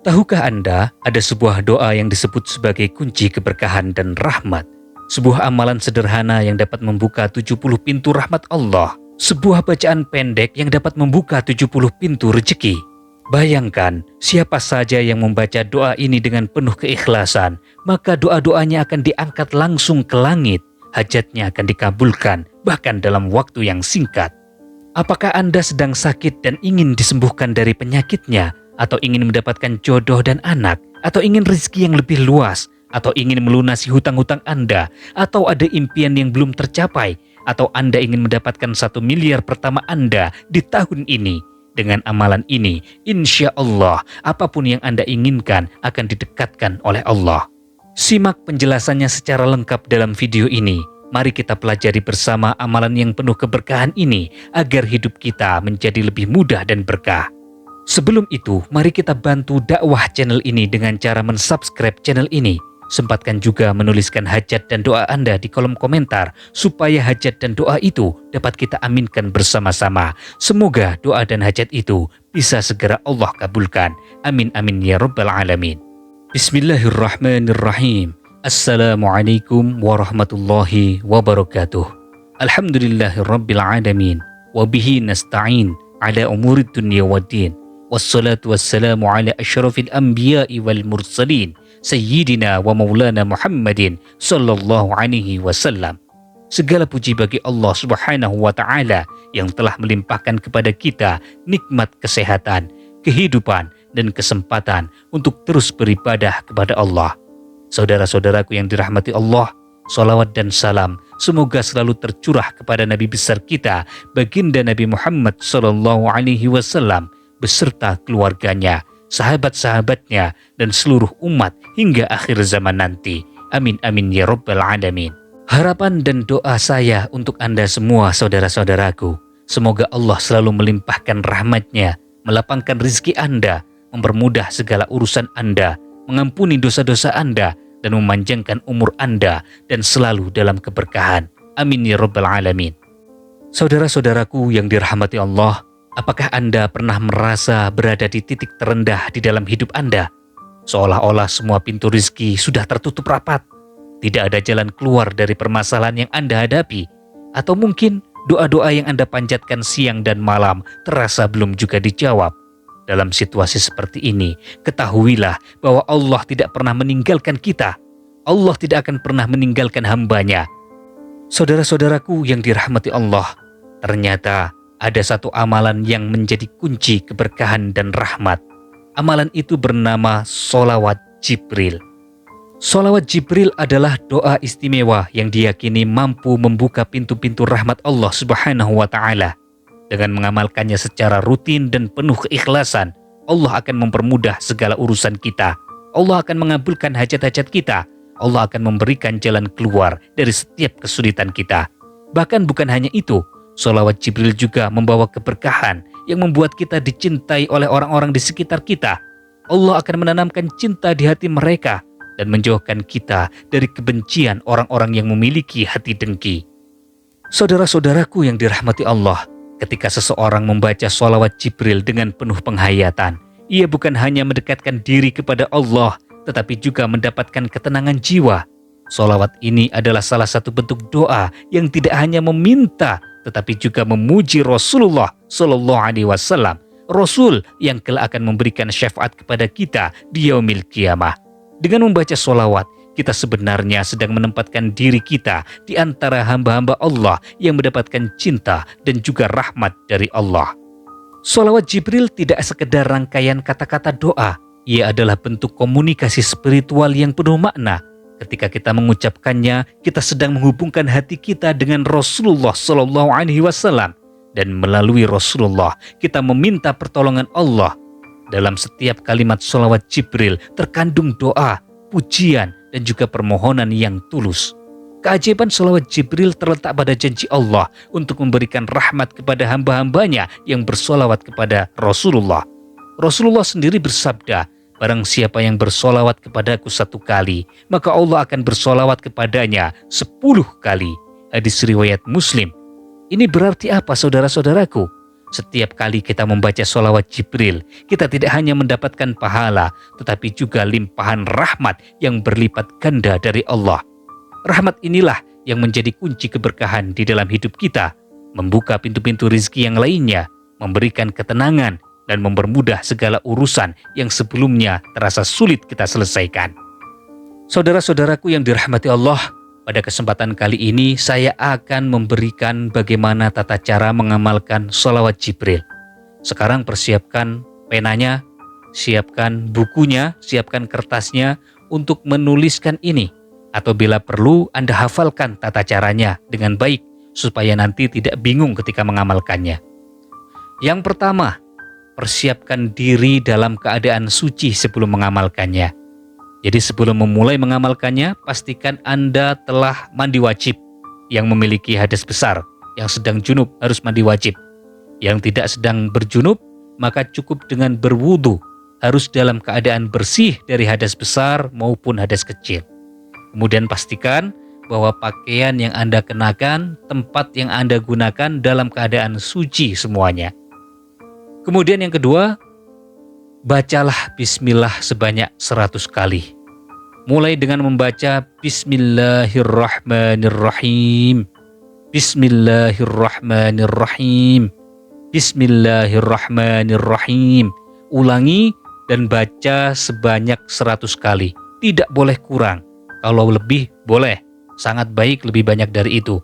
Tahukah Anda ada sebuah doa yang disebut sebagai kunci keberkahan dan rahmat? Sebuah amalan sederhana yang dapat membuka 70 pintu rahmat Allah. Sebuah bacaan pendek yang dapat membuka 70 pintu rezeki. Bayangkan, siapa saja yang membaca doa ini dengan penuh keikhlasan, maka doa-doanya akan diangkat langsung ke langit. Hajatnya akan dikabulkan, bahkan dalam waktu yang singkat. Apakah Anda sedang sakit dan ingin disembuhkan dari penyakitnya? Atau ingin mendapatkan jodoh dan anak, atau ingin rezeki yang lebih luas, atau ingin melunasi hutang-hutang Anda, atau ada impian yang belum tercapai, atau Anda ingin mendapatkan 1 miliar pertama Anda di tahun ini. Dengan amalan ini, insya Allah, apapun yang Anda inginkan akan didekatkan oleh Allah. Simak penjelasannya secara lengkap dalam video ini. Mari kita pelajari bersama amalan yang penuh keberkahan ini, agar hidup kita menjadi lebih mudah dan berkah. Sebelum itu, mari kita bantu dakwah channel ini dengan cara mensubscribe channel ini. Sempatkan juga menuliskan hajat dan doa Anda di kolom komentar, supaya hajat dan doa itu dapat kita aminkan bersama-sama. Semoga doa dan hajat itu bisa segera Allah kabulkan. Amin amin ya rabbal alamin. Bismillahirrahmanirrahim. Assalamualaikum warahmatullahi wabarakatuh. Alhamdulillahirabbil alamin. Wabihi nasta'in ala umurid dunya waddin. Wassalatu wassalamu ala asyrafil anbiya'i wal mursalin Sayyidina wa maulana Muhammadin sallallahu alaihi wasallam. Segala puji bagi Allah subhanahu wa ta'ala yang telah melimpahkan kepada kita nikmat kesehatan, kehidupan, dan kesempatan untuk terus beribadah kepada Allah. Saudara-saudaraku yang dirahmati Allah, salawat dan salam semoga selalu tercurah kepada Nabi besar kita, baginda Nabi Muhammad sallallahu alaihi wasallam, beserta keluarganya, sahabat-sahabatnya, dan seluruh umat hingga akhir zaman nanti. Amin amin ya rabbal alamin. Harapan dan doa saya untuk Anda semua saudara-saudaraku, semoga Allah selalu melimpahkan rahmatnya, melapangkan rezeki Anda, mempermudah segala urusan Anda, mengampuni dosa-dosa Anda, dan memanjangkan umur Anda, dan selalu dalam keberkahan. Amin ya rabbal alamin. Saudara-saudaraku yang dirahmati Allah, apakah Anda pernah merasa berada di titik terendah di dalam hidup Anda? Seolah-olah semua pintu rezeki sudah tertutup rapat. Tidak ada jalan keluar dari permasalahan yang Anda hadapi. Atau mungkin doa-doa yang Anda panjatkan siang dan malam terasa belum juga dijawab. Dalam situasi seperti ini, ketahuilah bahwa Allah tidak pernah meninggalkan kita. Allah tidak akan pernah meninggalkan hamba-Nya. Saudara-saudaraku yang dirahmati Allah, ternyata ada satu amalan yang menjadi kunci keberkahan dan rahmat. Amalan itu bernama sholawat Jibril. Sholawat Jibril adalah doa istimewa yang diyakini mampu membuka pintu-pintu rahmat Allah subhanahu wa ta'ala. Dengan mengamalkannya secara rutin dan penuh keikhlasan, Allah akan mempermudah segala urusan kita. Allah akan mengabulkan hajat-hajat kita. Allah akan memberikan jalan keluar dari setiap kesulitan kita. Bahkan bukan hanya itu, sholawat Jibril juga membawa keberkahan yang membuat kita dicintai oleh orang-orang di sekitar kita. Allah akan menanamkan cinta di hati mereka dan menjauhkan kita dari kebencian orang-orang yang memiliki hati dengki. Saudara-saudaraku yang dirahmati Allah, ketika seseorang membaca sholawat Jibril dengan penuh penghayatan, ia bukan hanya mendekatkan diri kepada Allah, tetapi juga mendapatkan ketenangan jiwa. Sholawat ini adalah salah satu bentuk doa yang tidak hanya meminta, tetapi juga memuji Rasulullah Sallallahu Alaihi Wasallam, Rasul yang kelak akan memberikan syafaat kepada kita di yaumil qiyamah. Dengan membaca sholawat, kita sebenarnya sedang menempatkan diri kita di antara hamba-hamba Allah yang mendapatkan cinta dan juga rahmat dari Allah. Sholawat Jibril tidak sekedar rangkaian kata-kata doa, ia adalah bentuk komunikasi spiritual yang penuh makna. Ketika kita mengucapkannya, kita sedang menghubungkan hati kita dengan Rasulullah Sallallahu Alaihi Wasallam, dan melalui Rasulullah kita meminta pertolongan Allah. Dalam setiap kalimat sholawat Jibril terkandung doa, pujian, dan juga permohonan yang tulus. Keajaiban sholawat Jibril terletak pada janji Allah untuk memberikan rahmat kepada hamba-hambanya yang bersholawat kepada Rasulullah. Rasulullah sendiri bersabda, barang siapa yang bersolawat kepadaku 1 kali, maka Allah akan bersolawat kepadanya 10 kali. Hadis riwayat Muslim. Ini berarti apa saudara-saudaraku? Setiap kali kita membaca sholawat Jibril, kita tidak hanya mendapatkan pahala, tetapi juga limpahan rahmat yang berlipat ganda dari Allah. Rahmat inilah yang menjadi kunci keberkahan di dalam hidup kita, membuka pintu-pintu rizki yang lainnya, memberikan ketenangan, dan mempermudah segala urusan yang sebelumnya terasa sulit kita selesaikan. Saudara-saudaraku yang dirahmati Allah, pada kesempatan kali ini saya akan memberikan bagaimana tata cara mengamalkan sholawat Jibril. Sekarang persiapkan penanya, siapkan bukunya, siapkan kertasnya untuk menuliskan ini. Atau bila perlu Anda hafalkan tata caranya dengan baik supaya nanti tidak bingung ketika mengamalkannya. Yang pertama, persiapkan diri dalam keadaan suci sebelum mengamalkannya. Jadi sebelum memulai mengamalkannya, pastikan Anda telah mandi wajib. Yang memiliki hadas besar, yang sedang junub harus mandi wajib. Yang tidak sedang berjunub, maka cukup dengan berwudu. Harus dalam keadaan bersih dari hadas besar maupun hadas kecil. Kemudian pastikan bahwa pakaian yang Anda kenakan, tempat yang Anda gunakan dalam keadaan suci semuanya. Kemudian yang kedua, bacalah bismillah sebanyak 100 kali. Mulai dengan membaca Bismillahirrahmanirrahim. Bismillahirrahmanirrahim. Bismillahirrahmanirrahim. Ulangi dan baca sebanyak 100 kali. Tidak boleh kurang. Kalau lebih boleh. Sangat baik lebih banyak dari itu.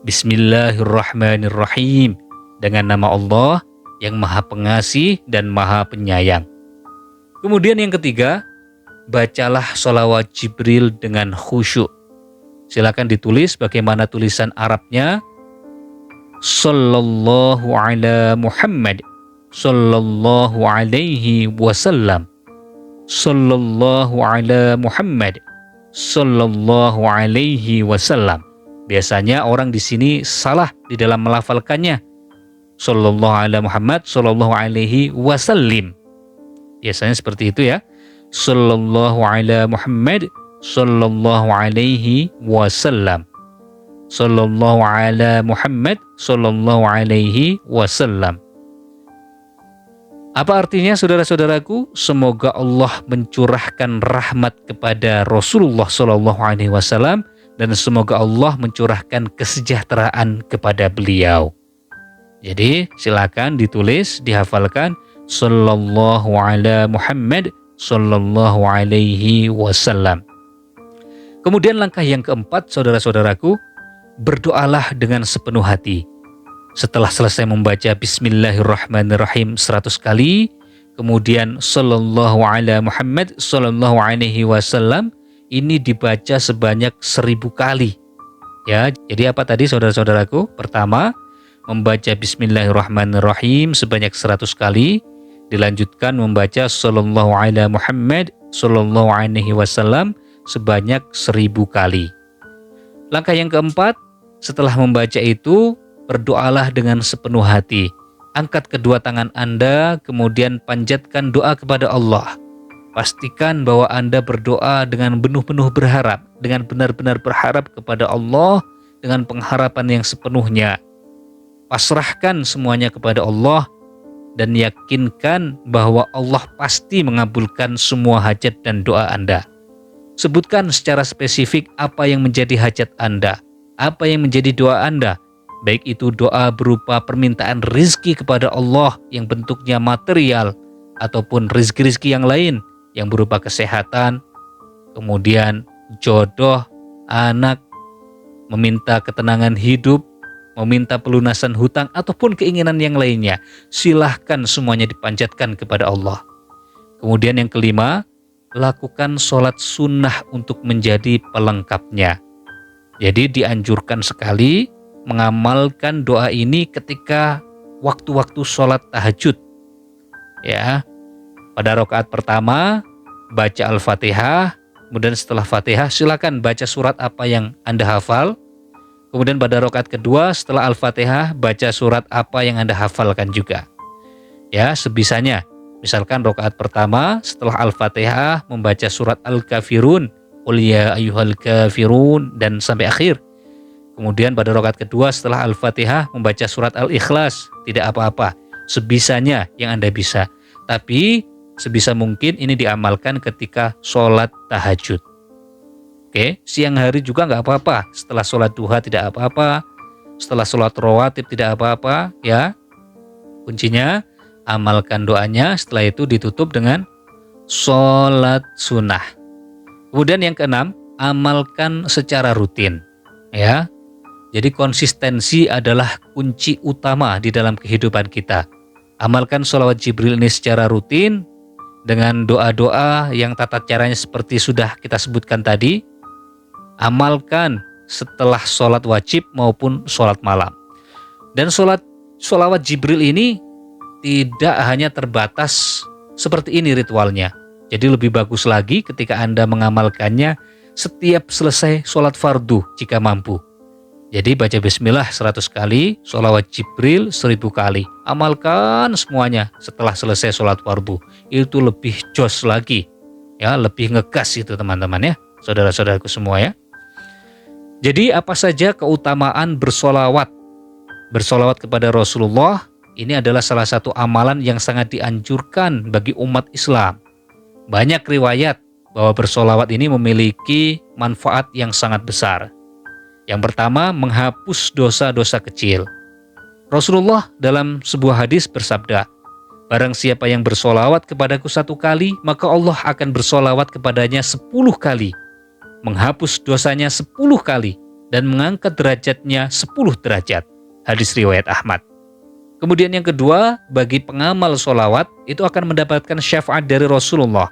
Bismillahirrahmanirrahim. Dengan nama Allah yang Maha Pengasih dan Maha Penyayang. Kemudian yang ketiga, bacalah sholawat Jibril dengan khusyuk. Silakan ditulis bagaimana tulisan Arabnya. Sallallahu ala Muhammad, sallallahu alaihi wasallam. Sallallahu ala Muhammad, sallallahu alaihi wasallam. Biasanya orang di sini salah di dalam melafalkannya. Sallallahu ala Muhammad, sallallahu alaihi wasallim. Biasanya seperti itu ya. Sallallahu ala Muhammad, sallallahu alaihi wasallam. Sallallahu ala Muhammad, sallallahu alaihi wasallam. Apa artinya saudara-saudaraku? Semoga Allah mencurahkan rahmat kepada Rasulullah sallallahu alaihi wasallam dan semoga Allah mencurahkan kesejahteraan kepada beliau. Jadi silakan ditulis, dihafalkan sallallahu ala Muhammad sallallahu alaihi wasallam. Kemudian langkah yang keempat, saudara-saudaraku, berdoalah dengan sepenuh hati. Setelah selesai membaca Bismillahirrahmanirrahim 100 kali, kemudian sallallahu ala Muhammad sallallahu alaihi wasallam ini dibaca sebanyak 1000 kali. Ya, jadi apa tadi saudara-saudaraku? Pertama, membaca Bismillahirrahmanirrahim sebanyak 100 kali, dilanjutkan membaca sallallahu ala Muhammad sallallahu alaihi wasallam sebanyak 1000 kali. Langkah yang keempat, setelah membaca itu, berdoalah dengan sepenuh hati. Angkat kedua tangan Anda, kemudian panjatkan doa kepada Allah. Pastikan bahwa Anda berdoa dengan penuh-penuh berharap, dengan benar-benar berharap kepada Allah, dengan pengharapan yang sepenuhnya. Pasrahkan semuanya kepada Allah dan yakinkan bahwa Allah pasti mengabulkan semua hajat dan doa Anda. Sebutkan secara spesifik apa yang menjadi hajat Anda, apa yang menjadi doa Anda, baik itu doa berupa permintaan rizki kepada Allah yang bentuknya material ataupun rizki-rizki yang lain yang berupa kesehatan, kemudian jodoh, anak, meminta ketenangan hidup, meminta pelunasan hutang ataupun keinginan yang lainnya. Silahkan semuanya dipanjatkan kepada Allah. Kemudian yang kelima, lakukan sholat sunnah untuk menjadi pelengkapnya. Jadi dianjurkan sekali mengamalkan doa ini ketika waktu-waktu sholat tahajud. Ya, pada rakaat pertama baca Al-Fatihah, kemudian setelah Fatihah silakan baca surat apa yang Anda hafal. Kemudian pada rakaat kedua setelah Al-Fatihah baca surat apa yang Anda hafalkan juga. Ya, sebisanya. Misalkan rakaat pertama setelah Al-Fatihah membaca surat Al-Kafirun, Qul ya ayyuhal kafirun dan sampai akhir. Kemudian pada rakaat kedua setelah Al-Fatihah membaca surat Al-Ikhlas, tidak apa-apa. sebisanya yang Anda bisa. Tapi sebisa mungkin ini diamalkan ketika sholat tahajud. Oke, siang hari juga nggak apa-apa. Setelah sholat duha tidak apa-apa. Setelah sholat rawatib tidak apa-apa. Ya, kuncinya amalkan doanya. Setelah itu ditutup dengan sholat sunnah. Kemudian yang keenam, amalkan secara rutin. Ya, jadi konsistensi adalah kunci utama di dalam kehidupan kita. Amalkan sholawat Jibril ini secara rutin dengan doa-doa yang tata caranya seperti sudah kita sebutkan tadi. Amalkan setelah sholat wajib maupun sholat malam. Dan sholawat Jibril ini tidak hanya terbatas seperti ini ritualnya. Jadi lebih bagus lagi ketika Anda mengamalkannya setiap selesai sholat fardu jika mampu. Jadi baca bismillah 100 kali, sholawat Jibril 1000 kali. Amalkan semuanya setelah selesai sholat fardu. Itu lebih jos lagi. Ya, lebih ngegas itu teman-teman ya. Saudara-saudaraku semua ya. Jadi apa saja keutamaan bersolawat? Bersolawat kepada Rasulullah ini adalah salah satu amalan yang sangat dianjurkan bagi umat Islam. Banyak riwayat bahwa bersolawat ini memiliki manfaat yang sangat besar. Yang pertama, menghapus dosa-dosa kecil. Rasulullah dalam sebuah hadis bersabda, barang siapa yang bersolawat kepadaku 1 kali, maka Allah akan bersolawat kepadanya 10 kali, menghapus dosanya 10 kali, dan mengangkat derajatnya 10 derajat. Hadis riwayat Ahmad. Kemudian yang kedua, bagi pengamal solawat, itu akan mendapatkan syafaat dari Rasulullah.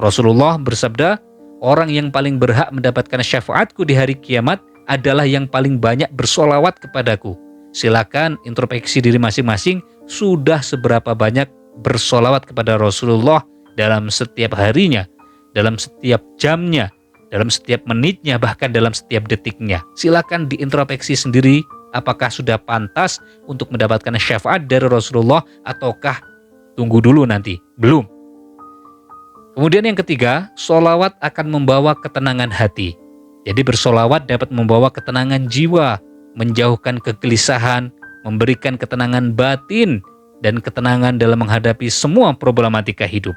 Rasulullah bersabda, orang yang paling berhak mendapatkan syafaatku di hari kiamat adalah yang paling banyak bersolawat kepadaku. Silakan introspeksi diri masing-masing, sudah seberapa banyak bersolawat kepada Rasulullah dalam setiap harinya, dalam setiap jamnya, dalam setiap menitnya, bahkan dalam setiap detiknya. Silakan diintrospeksi sendiri, apakah sudah pantas untuk mendapatkan syafaat dari Rasulullah ataukah tunggu dulu nanti, belum. Kemudian yang ketiga, solawat akan membawa ketenangan hati. Jadi bersolawat dapat membawa ketenangan jiwa, menjauhkan kegelisahan, memberikan ketenangan batin, dan ketenangan dalam menghadapi semua problematika hidup.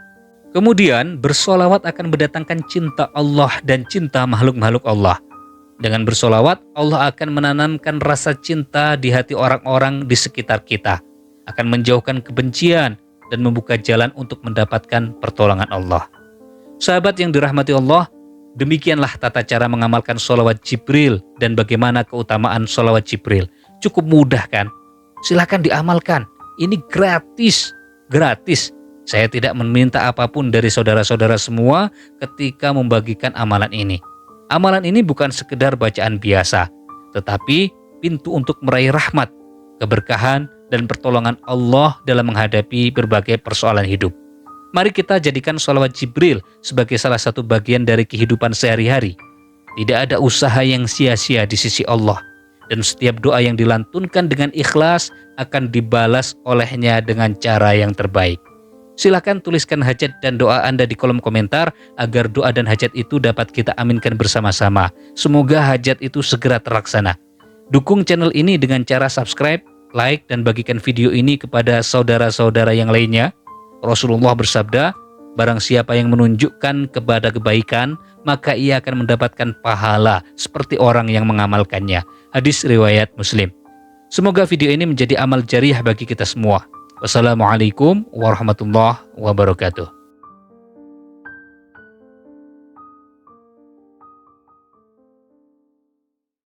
Kemudian bersolawat akan mendatangkan cinta Allah dan cinta makhluk-makhluk Allah. Dengan bersolawat, Allah akan menanamkan rasa cinta di hati orang-orang di sekitar kita, akan menjauhkan kebencian, dan membuka jalan untuk mendapatkan pertolongan Allah. Sahabat yang dirahmati Allah, demikianlah tata cara mengamalkan sholawat Jibril dan bagaimana keutamaan sholawat Jibril. Cukup mudah kan? Silahkan diamalkan. Ini gratis. Gratis. Saya tidak meminta apapun dari saudara-saudara semua ketika membagikan amalan ini. Amalan ini bukan sekedar bacaan biasa, tetapi pintu untuk meraih rahmat, keberkahan, dan pertolongan Allah dalam menghadapi berbagai persoalan hidup. Mari kita jadikan sholawat Jibril sebagai salah satu bagian dari kehidupan sehari-hari. Tidak ada usaha yang sia-sia di sisi Allah. Dan setiap doa yang dilantunkan dengan ikhlas akan dibalas olehnya dengan cara yang terbaik. Silakan tuliskan hajat dan doa Anda di kolom komentar agar doa dan hajat itu dapat kita aminkan bersama-sama. Semoga hajat itu segera terlaksana. Dukung channel ini dengan cara subscribe, like, dan bagikan video ini kepada saudara-saudara yang lainnya. Rasulullah bersabda, barang siapa yang menunjukkan kepada kebaikan, maka ia akan mendapatkan pahala seperti orang yang mengamalkannya. Hadis riwayat Muslim. Semoga video ini menjadi amal jariah bagi kita semua. Wassalamualaikum warahmatullahi wabarakatuh.